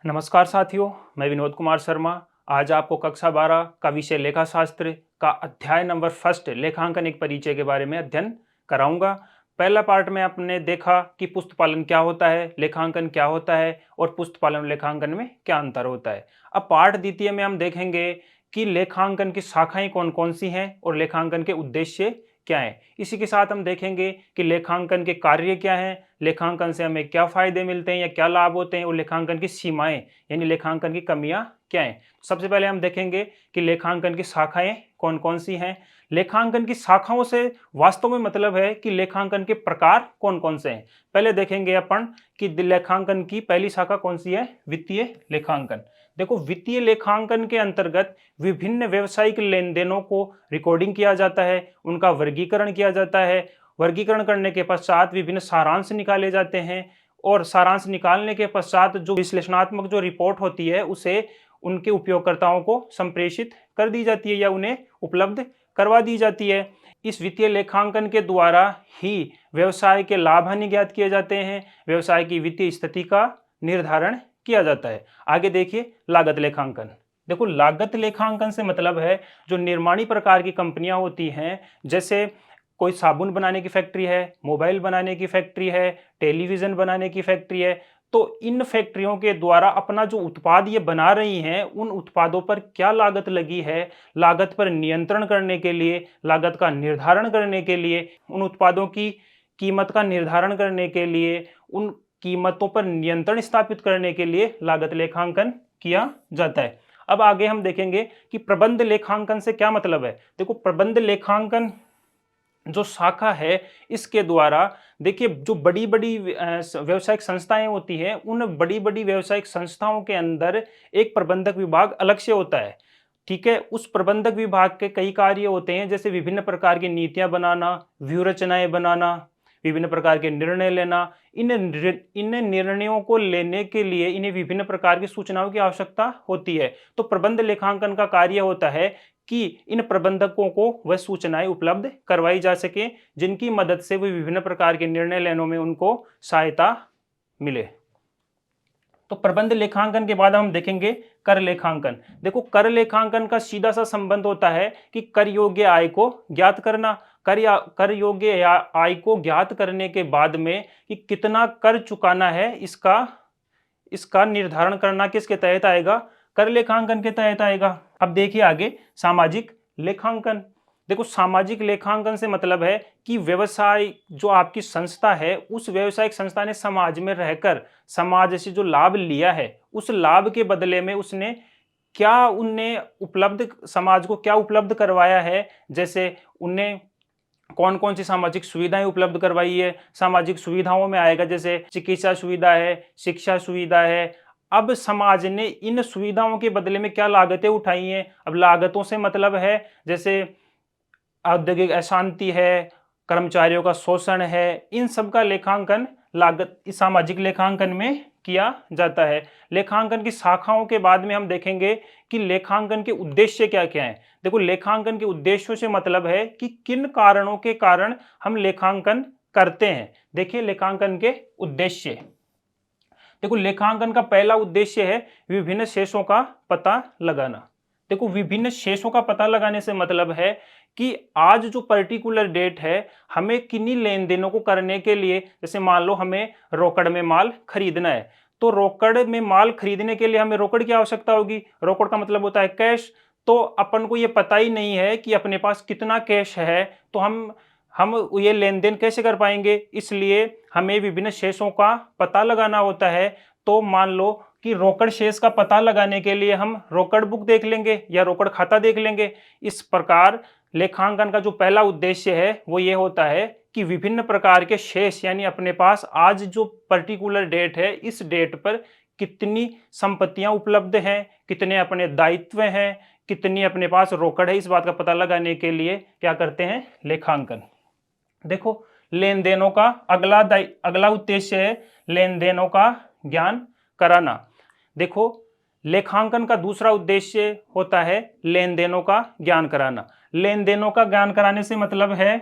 नमस्कार साथियों, मैं विनोद कुमार शर्मा। आज आपको कक्षा 12 का विषय लेखा शास्त्र का अध्याय नंबर फर्स्ट लेखांकन एक परिचय के बारे में अध्ययन कराऊंगा। पहला पार्ट में आपने देखा कि पुस्तपालन क्या होता है, लेखांकन क्या होता है और पुस्तपालन और लेखांकन में क्या अंतर होता है। अब पार्ट द्वितीय में हम देखेंगे कि लेखांकन की शाखाएं कौन कौन सी हैं और लेखांकन के उद्देश्य क्या हैं। इसी के साथ हम देखेंगे कि लेखांकन के कार्य क्या हैं, लेखांकन से हमें क्या फायदे मिलते हैं या क्या लाभ होते हैं और लेखांकन की सीमाएं यानी लेखांकन की कमियां क्या हैं। सबसे पहले हम देखेंगे कि लेखांकन की शाखाएं कौन कौन सी हैं। लेखांकन की शाखाओं से वास्तव में मतलब है कि लेखांकन के प्रकार कौन कौन से हैं। पहले देखेंगे अपन कि लेखांकन की पहली शाखा कौन सी है, वित्तीय लेखांकन। देखो, वित्तीय लेखांकन के अंतर्गत विभिन्न व्यवसायिक लेन देनों को रिकॉर्डिंग किया जाता है, उनका वर्गीकरण किया जाता है। वर्गीकरण करने के पश्चात विभिन्न सारांश निकाले जाते हैं और सारांश निकालने के पश्चात जो विश्लेषणात्मक जो रिपोर्ट होती है उसे उनके उपयोगकर्ताओं को संप्रेषित कर दी जाती है या उन्हें उपलब्ध करवा दी जाती है। इस वित्तीय लेखांकन के द्वारा ही व्यवसाय के लाभ हानि ज्ञात किए जाते हैं, व्यवसाय की वित्तीय स्थिति का निर्धारण किया जाता है। आगे देखिए लागत लेखांकन। देखो, लागत लेखांकन से मतलब है जो निर्माणी प्रकार की कंपनियां होती हैं, जैसे कोई साबुन बनाने की फैक्ट्री है, मोबाइल बनाने की फैक्ट्री है, टेलीविजन बनाने की फैक्ट्री है, तो इन फैक्ट्रियों के द्वारा अपना जो उत्पाद ये बना रही हैं उन उत्पादों पर क्या लागत लगी है, लागत पर नियंत्रण करने के लिए, लागत का निर्धारण करने के लिए, उन उत्पादों की कीमत का निर्धारण करने के लिए, उन कीमतों पर नियंत्रण स्थापित करने के लिए लागत लेखांकन किया जाता है। अब आगे हम देखेंगे कि प्रबंध लेखांकन से क्या मतलब है। देखो, प्रबंध लेखांकन जो शाखा है इसके द्वारा देखिए जो बड़ी बड़ी व्यावसायिक संस्थाएं होती हैं, उन बड़ी बड़ी व्यावसायिक संस्थाओं के अंदर एक प्रबंधक विभाग अलग से होता है। ठीक है, उस प्रबंधक विभाग के कई कार्य होते हैं, जैसे विभिन्न प्रकार की नीतियां बनाना, व्यूह रचनाएं बनाना, विभिन्न प्रकार के निर्णय लेना। इन निर्णयों को लेने के लिए इन्हें विभिन्न प्रकार की सूचनाओं की आवश्यकता होती है। तो प्रबंध लेखांकन का कार्य होता है कि इन प्रबंधकों को वह सूचनाएं उपलब्ध करवाई जा सके जिनकी मदद से वे विभिन्न प्रकार के निर्णय लेने में उनको सहायता मिले। तो प्रबंध लेखांकन के बाद हम देखेंगे कर लेखांकन। देखो, कर लेखांकन का सीधा सा संबंध होता है कि कर योग्य आय को ज्ञात करना। कर योग्य आय को ज्ञात करने के बाद में कि कितना कर चुकाना है, इसका निर्धारण करना किसके तहत आएगा, कर लेखांकन के तहत आएगा। अब देखिए आगे सामाजिक लेखांकन। देखो, सामाजिक लेखांकन से मतलब है कि व्यवसाय जो आपकी संस्था है उस व्यवसायिक संस्था ने समाज में रहकर समाज से जो लाभ लिया है उस लाभ के बदले में उसने क्या उनने उपलब्ध समाज को क्या उपलब्ध करवाया है। जैसे उनने कौन कौन सी सामाजिक सुविधाएं उपलब्ध करवाई है। सामाजिक सुविधाओं में आएगा जैसे चिकित्सा सुविधा है, शिक्षा सुविधा है। अब समाज ने इन सुविधाओं के बदले में क्या लागतें उठाई हैं। अब लागतों से मतलब है जैसे औद्योगिक अशांति है, कर्मचारियों का शोषण है, इन सब का लेखांकन लागत इस सामाजिक लेखांकन में किया जाता है। लेखांकन की शाखाओं के बाद में हम देखेंगे कि लेखांकन के उद्देश्य क्या क्या हैं। देखो, लेखांकन के उद्देश्यों से मतलब है कि किन कारणों के कारण हम लेखांकन करते हैं। देखिए लेखांकन के उद्देश्य। देखो, लेखांकन का पहला उद्देश्य है विभिन्न शेषों का पता लगाना। देखो, विभिन्न शेषों का पता लगाने से मतलब है कि आज जो पर्टिकुलर डेट है हमें किन्हीं लेन देनों को करने के लिए, जैसे मान लो हमें रोकड़ में माल खरीदना है, तो रोकड़ में माल खरीदने के लिए हमें रोकड़ की आवश्यकता होगी। रोकड़ का मतलब होता है कैश। तो अपन को ये पता ही नहीं है कि अपने पास कितना कैश है, तो हम ये लेन देन कैसे कर पाएंगे। इसलिए हमें विभिन्न शेषों का पता लगाना होता है। तो मान लो कि रोकड़ शेष का पता लगाने के लिए हम रोकड़ बुक देख लेंगे या रोकड़ खाता देख लेंगे। इस प्रकार लेखांकन का जो पहला उद्देश्य है वो ये होता है कि विभिन्न प्रकार के शेष यानी अपने पास आज जो पर्टिकुलर डेट है इस डेट पर कितनी संपत्तियां उपलब्ध हैं, कितने अपने दायित्व हैं, कितनी अपने पास रोकड़ है, इस बात का पता लगाने के लिए क्या करते हैं, लेखांकन। देखो, लेन देनों का अगला उद्देश्य है लेन देनों का ज्ञान कराना। देखो, लेखांकन का दूसरा उद्देश्य होता है लेन देनों का ज्ञान कराना। लेन देनों का ज्ञान कराने से मतलब है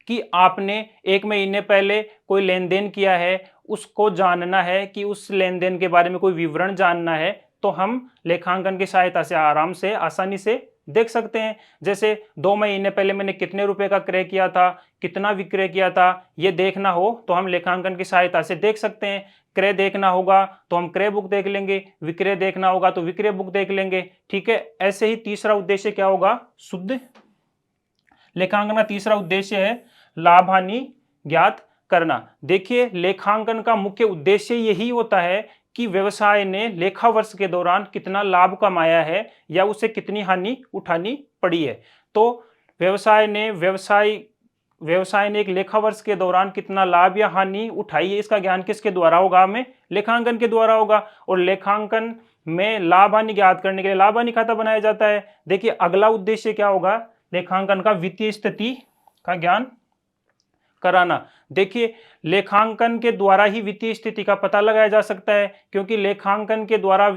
कि आपने एक महीने पहले कोई लेन देन किया है उसको जानना है कि उस लेन देन के बारे में कोई विवरण जानना है, तो हम लेखांकन की सहायता से आराम से आसानी से देख सकते हैं। जैसे 2 महीने पहले मैंने कितने रुपए का क्रय किया था, कितना विक्रय किया था, ये देखना हो तो हम लेखांकन की सहायता से देख सकते हैं। क्रय देखना होगा तो हम क्रय बुक देख लेंगे, विक्रय देखना होगा तो विक्रय बुक देख लेंगे। ठीक है, ऐसे ही तीसरा उद्देश्य क्या होगा, शुद्ध लेखांकन का तीसरा उद्देश्य है लाभ हानि ज्ञात करना। देखिए, लेखांकन का मुख्य उद्देश्य यही होता है कि व्यवसाय ने लेखा वर्ष के दौरान कितना लाभ कमाया है या उसे कितनी हानि उठानी पड़ी है। तो व्यवसाय ने एक लेखा वर्ष के दौरान कितना लाभ या हानि उठाई है, इसका ज्ञान किसके द्वारा होगा, हमें लेखांकन के द्वारा होगा। और लेखांकन में लाभ हानि ज्ञात करने के लिए लाभ हानि खाता बनाया जाता है। देखिए, अगला उद्देश्य क्या होगा, लेखांकन का वित्तीय स्थिति का ज्ञान कराना। देखिए, लेखांकन के द्वारा ही वित्तीय स्थिति का पता लगाया जा सकता है, क्योंकि लेखांकन के द्वारा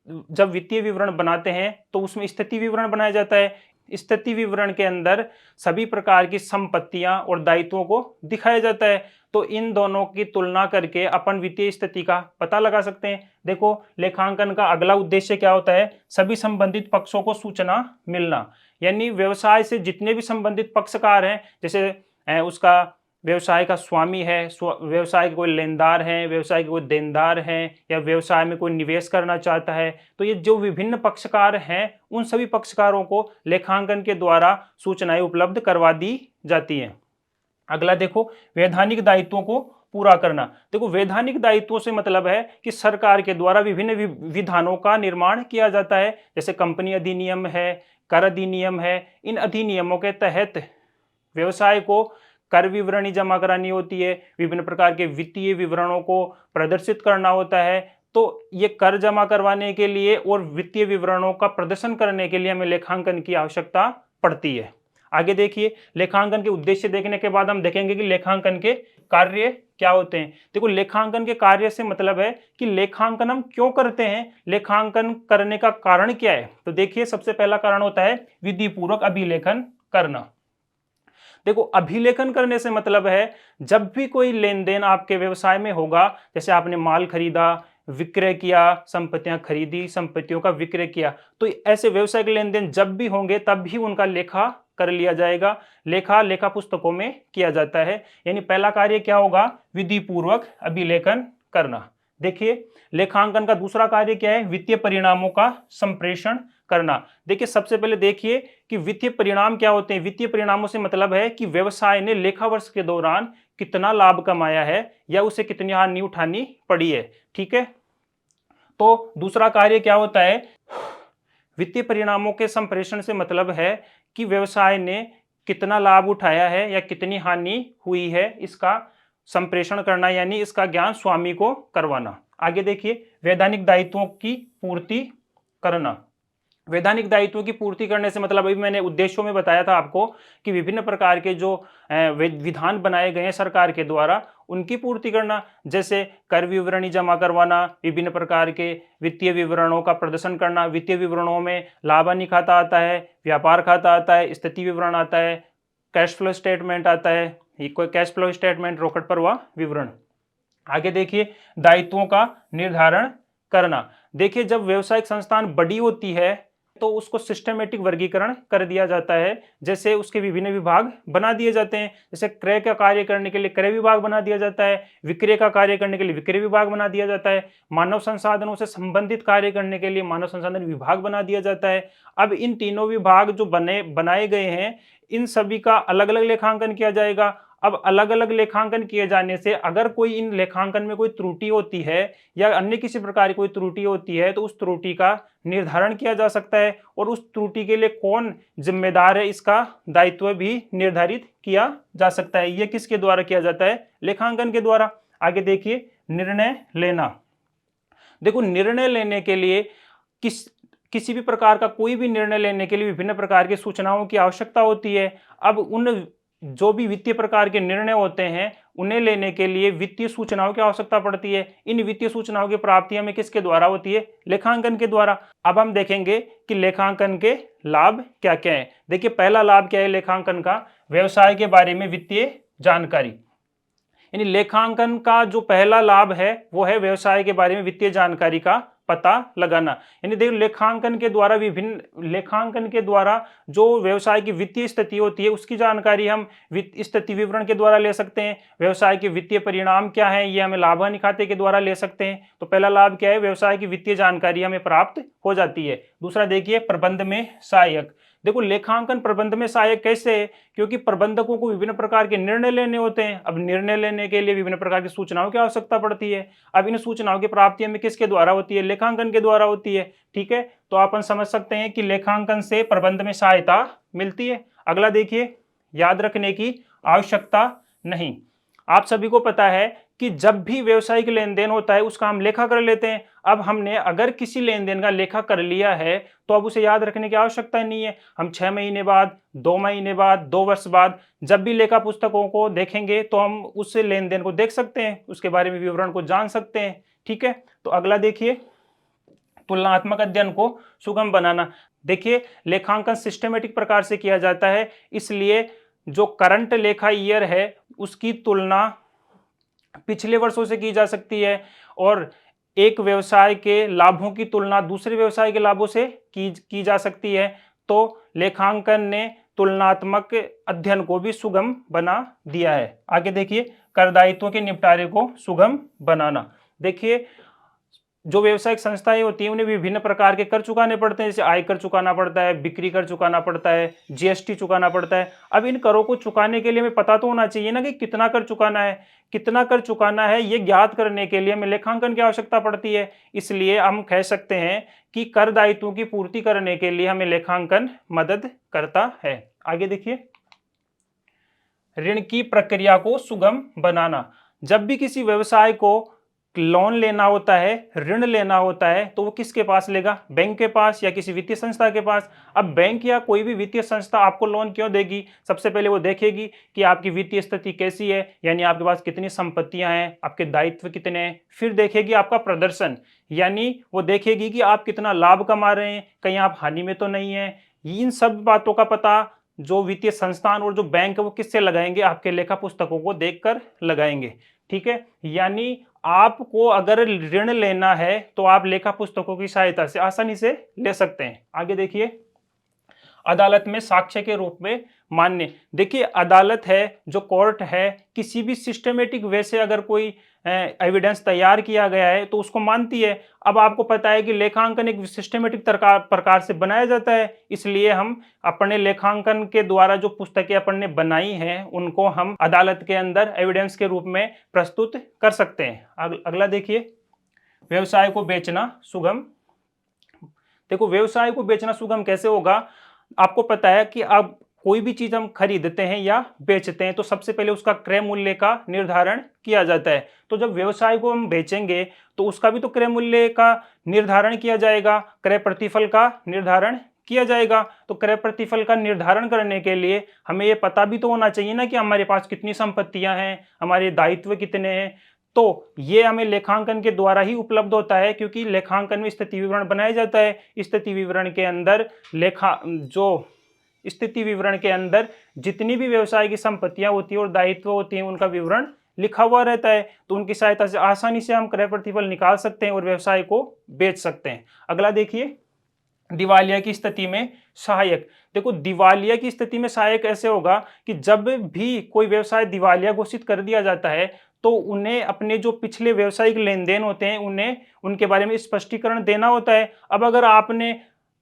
जब वित्तीय विवरण बनाते हैं तो उसमें स्थिति विवरण बनाया जाता है। स्थिति विवरण के अंदर सभी प्रकार की संपत्तियां और दायित्वों को दिखाया जाता है। तो इन दोनों की तुलना करके अपन वित्तीय स्थिति का पता लगा सकते हैं। देखो, लेखांकन का अगला उद्देश्य क्या होता है, सभी संबंधित पक्षों को सूचना मिलना। यानी व्यवसाय से जितने भी संबंधित पक्षकार हैं, जैसे उसका व्यवसाय का स्वामी है, व्यवसाय के कोई लेनदार हैं, व्यवसाय के कोई देनदार हैं, या व्यवसाय में कोई निवेश करना चाहता है, तो ये जो विभिन्न पक्षकार हैं उन सभी पक्षकारों को लेखांकन के द्वारा सूचनाएं उपलब्ध करवा दी जाती हैं। अगला देखो, वैधानिक दायित्वों को पूरा करना। देखो, वैधानिक दायित्वों से मतलब है कि सरकार के द्वारा विभिन्न विधानों का निर्माण किया जाता है। जैसे कंपनी अधिनियम है, कर अधिनियम है। इन अधिनियमों के तहत व्यवसाय को कर विवरणी जमा करानी होती है, विभिन्न प्रकार के वित्तीय विवरणों को प्रदर्शित करना होता है। तो ये कर जमा करवाने के लिए और वित्तीय विवरणों का प्रदर्शन करने के लिए हमें लेखांकन की आवश्यकता पड़ती है। आगे देखिए, लेखांकन के उद्देश्य देखने के बाद हम देखेंगे कि लेखांकन के कार्य क्या होते हैं। देखो, लेखांकन के कार्य से मतलब है कि लेखांकन हम क्यों करते हैं, लेखांकन करने का कारण क्या है। तो देखिए, सबसे पहला कारण होता है विधिपूर्वक अभिलेखन करना। देखो, अभिलेखन करने से मतलब है जब भी कोई लेन देन आपके व्यवसाय में होगा, जैसे आपने माल खरीदा, विक्रय किया, संपत्तियां खरीदी, संपत्तियों का विक्रय किया, तो ऐसे व्यवसायिक लेन देन जब भी होंगे तब भी उनका लेखा कर लिया जाएगा। लेखा पुस्तकों में किया जाता है। यानी पहला कार्य क्या होगा, विधि पूर्वक अभिलेखन करना। देखिए, लेखांकन का दूसरा कार्य क्या है, वित्तीय परिणामों का संप्रेषण करना। देखिए, सबसे पहले देखिए कि वित्तीय परिणाम क्या होते हैं। वित्तीय परिणामों से मतलब है कि व्यवसाय ने लेखा वर्ष के दौरान कितना लाभ कमाया है या उसे कितनी हानि उठानी पड़ी है। ठीक है, तो दूसरा कार्य क्या होता है, वित्तीय परिणामों के संप्रेषण से मतलब है कि व्यवसाय ने कितना लाभ उठाया है या कितनी हानि हुई है, इसका संप्रेषण करना, यानी इसका ज्ञान स्वामी को करवाना। आगे देखिए, वैधानिक दायित्वों की पूर्ति करना। वैधानिक दायित्वों की पूर्ति करने से मतलब अभी मैंने उद्देश्यों में बताया था आपको कि विभिन्न प्रकार के जो विधान बनाए गए हैं सरकार के द्वारा, उनकी पूर्ति करना। जैसे कर विवरणी जमा करवाना, विभिन्न प्रकार के वित्तीय विवरणों का प्रदर्शन करना। वित्तीय विवरणों में लाभ हानि खाता आता है, व्यापार खाता आता है, स्थिति विवरण आता है, कैश फ्लो स्टेटमेंट आता है, कोई कैश फ्लो स्टेटमेंट, रोकड़ पर हुआ विवरण। आगे देखिए, दायित्वों का निर्धारण करना। देखिए, जब व्यवसायिक संस्थान बड़ी होती है तो उसको सिस्टमेटिक वर्गीकरण कर दिया जाता है। जैसे उसके विभिन्न विभाग बना दिए जाते हैं। जैसे क्रय का कार्य करने के लिए क्रय विभाग बना दिया जाता है, विक्रय का कार्य करने के लिए विक्रय विभाग बना दिया जाता है, मानव संसाधनों से संबंधित कार्य करने के लिए मानव संसाधन विभाग बना दिया जाता है। अब इन तीनों विभाग जो बनाए गए हैं, इन सभी का अलग अलग लेखांकन किया जाएगा। अब अलग अलग लेखांकन किए जाने से अगर कोई इन लेखांकन में कोई त्रुटि होती है या अन्य किसी प्रकार की कोई त्रुटि होती है, तो उस त्रुटि का निर्धारण किया जा सकता है और उस त्रुटि के लिए कौन जिम्मेदार है, इसका दायित्व भी निर्धारित किया जा सकता है। यह किसके द्वारा किया जाता है, लेखांकन के द्वारा। आगे देखिए, निर्णय लेना। देखो, निर्णय लेने के लिए किसी भी प्रकार का कोई भी निर्णय लेने के लिए विभिन्न प्रकार की सूचनाओं की आवश्यकता होती है। अब उन जो भी वित्तीय प्रकार के निर्णय होते हैं, उन्हें लेने के लिए वित्तीय सूचनाओं की आवश्यकता पड़ती है। इन वित्तीय सूचनाओं की प्राप्ति हमें किसके द्वारा होती है, लेखांकन के द्वारा। अब हम देखेंगे कि लेखांकन के लाभ क्या क्या है। देखिए, पहला लाभ क्या है लेखांकन का, व्यवसाय के बारे में वित्तीय जानकारी। यानी लेखांकन का जो पहला लाभ है वो है व्यवसाय के बारे में वित्तीय जानकारी का पता लगाना। यानी देखो लेखांकन के द्वारा जो व्यवसाय की वित्तीय स्थिति होती है उसकी जानकारी हम वित्त स्थिति विवरण के द्वारा ले सकते हैं। व्यवसाय के वित्तीय परिणाम क्या है ये हमें लाभ हानि खाते के द्वारा ले सकते हैं। तो पहला लाभ क्या है, व्यवसाय की वित्तीय जानकारी हमें प्राप्त हो जाती है। दूसरा देखिए प्रबंध में सहायक। देखो लेखांकन प्रबंध में सहायक कैसे है, क्योंकि प्रबंधकों को विभिन्न प्रकार के निर्णय लेने होते हैं। अब निर्णय लेने के लिए विभिन्न प्रकार की सूचनाओं की आवश्यकता पड़ती है। अब इन सूचनाओं की प्राप्ति हमें किसके द्वारा होती है, लेखांकन के द्वारा होती है। ठीक है, तो अपन समझ सकते हैं कि लेखांकन से प्रबंध में सहायता मिलती है। अगला देखिए, याद रखने की आवश्यकता नहीं। आप सभी को पता है कि जब भी व्यवसायिक लेन देन होता है उसका हम लेखा कर लेते हैं। अब हमने अगर किसी लेन देन का लेखा कर लिया है तो अब उसे याद रखने की आवश्यकता नहीं है। हम 6 महीने बाद, 2 महीने बाद, 2 वर्ष बाद जब भी लेखा पुस्तकों को देखेंगे तो हम उस लेन देन को देख सकते हैं, उसके बारे में विवरण को जान सकते हैं। ठीक है, तो अगला देखिए, तुलनात्मक अध्ययन को सुगम बनाना। देखिए लेखांकन सिस्टमेटिक प्रकार से किया जाता है, इसलिए जो करंट लेखा ईयर है उसकी तुलना पिछले वर्षों से की जा सकती है और एक व्यवसाय के लाभों की तुलना दूसरे व्यवसाय के लाभों से की जा सकती है। तो लेखांकन ने तुलनात्मक अध्ययन को भी सुगम बना दिया है। आगे देखिए, कर दायित्वों के निपटारे को सुगम बनाना। देखिए जो व्यवसायिक संस्थाएं होती हैं उन्हें विभिन्न प्रकार के कर चुकाने पड़ते हैं, जैसे आयकर चुकाना पड़ता है, बिक्री कर चुकाना पड़ता है, जीएसटी चुकाना पड़ता है। अब इन करों को चुकाने के लिए हमें पता तो होना चाहिए ना कि कितना कर चुकाना है। कितना कर चुकाना है ये ज्ञात करने के लिए हमें लेखांकन की आवश्यकता पड़ती है। इसलिए हम कह सकते हैं कि कर दायित्वों की पूर्ति करने के लिए हमें लेखांकन मदद करता है। आगे देखिए, ऋण की प्रक्रिया को सुगम बनाना। जब भी किसी व्यवसाय को लोन लेना होता है, ऋण लेना होता है, तो वो किसके पास लेगा, बैंक के पास या किसी वित्तीय संस्था के पास। अब बैंक या कोई भी वित्तीय संस्था आपको लोन क्यों देगी, सबसे पहले वो देखेगी कि आपकी वित्तीय स्थिति कैसी है, यानी आपके पास कितनी संपत्तियां हैं, आपके दायित्व कितने हैं। फिर देखेगी आपका प्रदर्शन, यानी वो देखेगी कि आप कितना लाभ कमा रहे हैं, कहीं आप हानि में तो नहीं है। इन सब बातों का पता जो वित्तीय संस्थान और जो बैंक है वो किससे लगाएंगे, आपके लेखा पुस्तकों को देखकर लगाएंगे। ठीक है, यानी आपको अगर ऋण लेना है तो आप लेखा पुस्तकों की सहायता से आसानी से ले सकते हैं। आगे देखिए, अदालत में साक्ष्य के रूप में मान्य। देखिए अदालत है, जो कोर्ट है, किसी भी सिस्टमेटिक वे से अगर कोई एविडेंस तैयार किया गया है तो उसको मानती है। अब आपको पता है कि लेखांकन एक सिस्टमेटिक प्रकार से बनाया जाता है, इसलिए हम अपने लेखांकन के द्वारा जो पुस्तकें अपन ने बनाई हैं उनको हम अदालत के अंदर एविडेंस के रूप में प्रस्तुत कर सकते हैं। अगला देखिए, व्यवसाय को बेचना सुगम। देखो व्यवसाय को बेचना सुगम कैसे होगा, आपको पता है कि अब कोई भी चीज हम खरीदते हैं या बेचते हैं तो सबसे पहले उसका क्रय मूल्य का निर्धारण किया जाता है। तो जब व्यवसाय को हम बेचेंगे तो उसका भी तो क्रय मूल्य का निर्धारण किया जाएगा, क्रय प्रतिफल का निर्धारण किया जाएगा। तो क्रय प्रतिफल का निर्धारण करने के लिए हमें यह पता भी तो होना चाहिए ना कि हमारे पास कितनी संपत्तियां हैं, हमारे दायित्व कितने हैं। तो ये हमें लेखांकन के द्वारा ही उपलब्ध होता है, क्योंकि लेखांकन में स्थिति विवरण बनाया जाता है। स्थिति विवरण के अंदर जितनी भी व्यवसाय की संपत्तियां होती है और दायित्व होती हैं उनका विवरण लिखा हुआ रहता है। तो उनकी सहायता से आसानी से हम क्रय प्रतिफल निकाल सकते हैं और व्यवसाय को बेच सकते हैं। अगला देखिए, दिवालिया की स्थिति में सहायक। देखो दिवालिया की स्थिति में सहायक ऐसे होगा कि जब भी कोई व्यवसाय दिवालिया घोषित कर दिया जाता है तो उन्हें अपने जो पिछले व्यवसायिक लेन देन होते हैं उन्हें उनके बारे में स्पष्टीकरण देना होता है। अब अगर आपने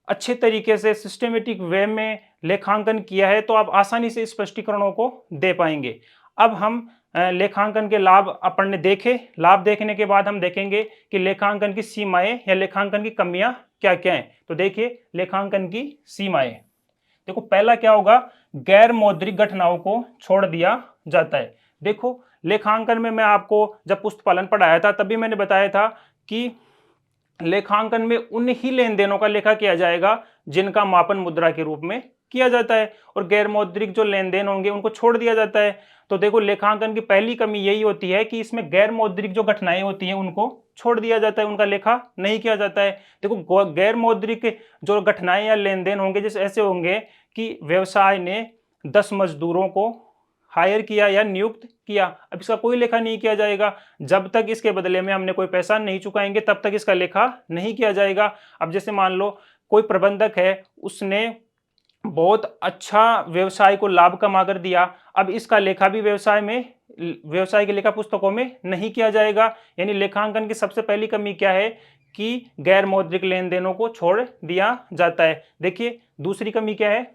अच्छे तरीके से सिस्टमेटिक वे में लेखांकन किया है तो आप आसानी से स्पष्टीकरणों को दे पाएंगे। अब हम लेखांकन के लाभ अपन ने देखे, लाभ देखने के बाद हम देखेंगे कि लेखांकन की सीमाएं या लेखांकन की कमियां क्या क्या हैं। तो देखिए लेखांकन की सीमाएं। देखो पहला क्या होगा, गैर मौद्रिक घटनाओं को छोड़ दिया जाता है। देखो लेखांकन में मैं आपको जब पुस्तपालन पढ़ाया था तभी मैंने बताया था कि लेखांकन में उन ही लेन देनों का लेखा किया जाएगा जिनका मापन मुद्रा के रूप में किया जाता है, और गैर मौद्रिक जो लेन देन होंगे उनको छोड़ दिया जाता है। तो देखो लेखांकन की पहली कमी यही होती है कि इसमें गैर मौद्रिक जो घटनाएं होती हैं उनको छोड़ दिया जाता है, उनका लेखा नहीं किया जाता है। देखो गैर मौद्रिक जो घटनाएं या लेन देन होंगे जैसे ऐसे होंगे कि व्यवसाय ने 10 मजदूरों को हायर किया या नियुक्त किया। अब इसका कोई लेखा नहीं किया जाएगा जब तक इसके बदले में हमने कोई पैसा नहीं चुकाएंगे, तब तक इसका लेखा नहीं किया जाएगा। अब जैसे मान लो कोई प्रबंधक है, उसने बहुत अच्छा व्यवसाय को लाभ कमा कर दिया, अब इसका लेखा भी व्यवसाय की लेखा पुस्तकों में नहीं किया जाएगा। यानी लेखांकन की सबसे पहली कमी क्या है कि गैर मौद्रिक लेन देनों को छोड़ दिया जाता है। देखिए दूसरी कमी क्या है,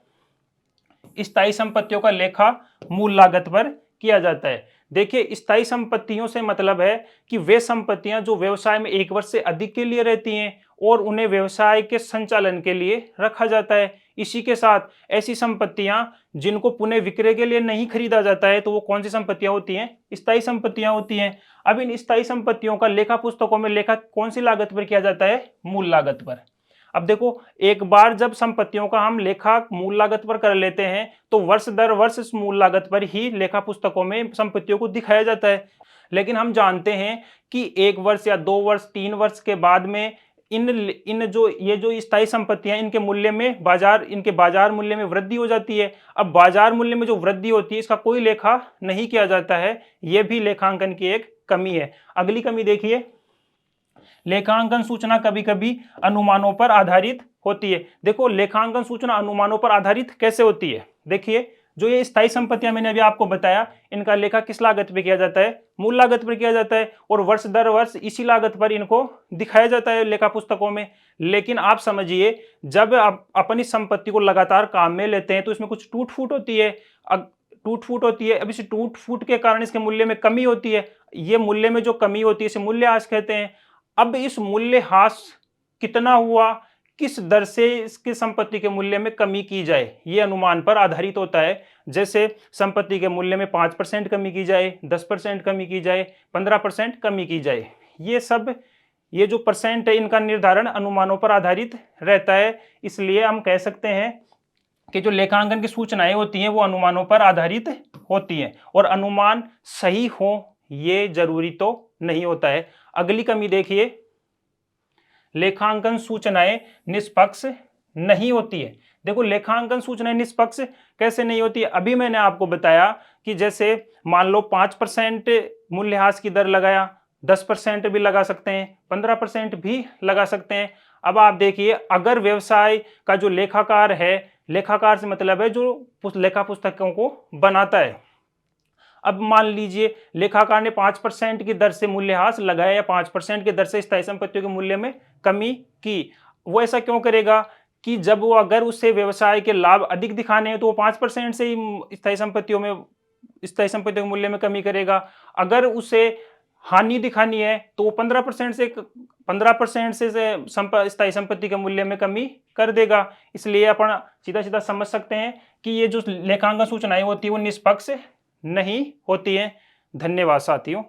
स्थायी संपत्तियों का लेखा मूल लागत पर किया जाता है। देखिए स्थायी संपत्तियों से मतलब है कि वे संपत्तियां जो व्यवसाय में 1 वर्ष से अधिक के लिए रहती हैं और उन्हें व्यवसाय के संचालन के लिए रखा जाता है। इसी के साथ ऐसी संपत्तियां जिनको पुनः विक्रय के लिए नहीं खरीदा जाता है, तो वो कौन सी संपत्तियां होती हैं? स्थायी संपत्तियां होती हैं। अब इन स्थायी संपत्तियों का लेखा पुस्तकों में लेखा कौन सी लागत पर किया जाता है? मूल लागत पर। अब देखो एक बार जब संपत्तियों का हम लेखा मूल लागत पर कर लेते हैं, तो वर्ष दर वर्ष इस मूल लागत पर ही लेखा पुस्तकों में संपत्तियों को दिखाया जाता है। लेकिन हम जानते हैं कि 1 वर्ष या 2 वर्ष 3 वर्ष के बाद में इन जो स्थायी संपत्तियां, इनके बाजार मूल्य में वृद्धि हो जाती है। अब बाजार मूल्य में जो वृद्धि होती है, इसका कोई लेखा नहीं किया जाता है। यह भी लेखांकन की एक कमी है। अगली कमी देखिए, लेखांकन सूचना कभी कभी अनुमानों पर आधारित होती है। देखो लेखांकन सूचना अनुमानों पर आधारित कैसे होती है? देखिए जो ये स्थायी संपत्तियां मैंने अभी आपको बताया, इनका लेखा किस लागत पे किया जाता है? मूल लागत पर किया जाता है, और वर्ष दर वर्ष इसी लागत पर इनको दिखाया जाता है लेखा पुस्तकों में। लेकिन आप समझिए, जब आप अपनी संपत्ति को लगातार काम में लेते हैं तो इसमें कुछ टूट फूट होती है। अब इस टूट फूट के कारण इसके मूल्य में कमी होती है। ये मूल्य में जो कमी होती है इसे मूल्यह्रास कहते हैं। अब इस मूल्यह्रास कितना हुआ, किस दर से इसकी संपत्ति के मूल्य में कमी की जाए, ये अनुमान पर आधारित होता है। जैसे संपत्ति के मूल्य में 5% कमी की जाए, 10% कमी की जाए, 15% कमी की जाए, ये जो परसेंट है इनका निर्धारण अनुमानों पर आधारित रहता है। इसलिए हम कह सकते हैं कि जो लेखांकन की सूचनाएं होती हैं वो अनुमानों पर आधारित होती हैं, और अनुमान सही हो ये जरूरी तो नहीं होता है। अगली कमी देखिए, लेखांकन सूचनाएं निष्पक्ष नहीं होती है। देखो लेखांकन सूचनाएं निष्पक्ष कैसे नहीं होती है? अभी मैंने आपको बताया कि जैसे मान लो 5% मूल्यह्रास की दर लगाया, 10% भी लगा सकते हैं, 15% भी लगा सकते हैं। अब आप देखिए, अगर व्यवसाय का जो लेखाकार है, लेखाकार से मतलब है जो लेखा पुस्तकों को बनाता है, अब मान लीजिए लेखाकार ने 5% की दर से मूल्यह्रास लगाया या 5% की दर से स्थायी संपत्तियों के मूल्य में कमी की। वो ऐसा क्यों करेगा कि जब वो अगर उससे व्यवसाय के लाभ अधिक दिखाने हैं तो वो 5% से ही स्थायी संपत्तियों के मूल्य में कमी करेगा। अगर उसे हानि दिखानी है तो वो 15% से स्थायी संपत्ति के मूल्य में कमी कर देगा। इसलिए अपन सीधा सीधा समझ सकते हैं कि ये जो लेखांकन सूचनाएं होती है वो निष्पक्ष नहीं होती हैं। धन्यवाद साथियों।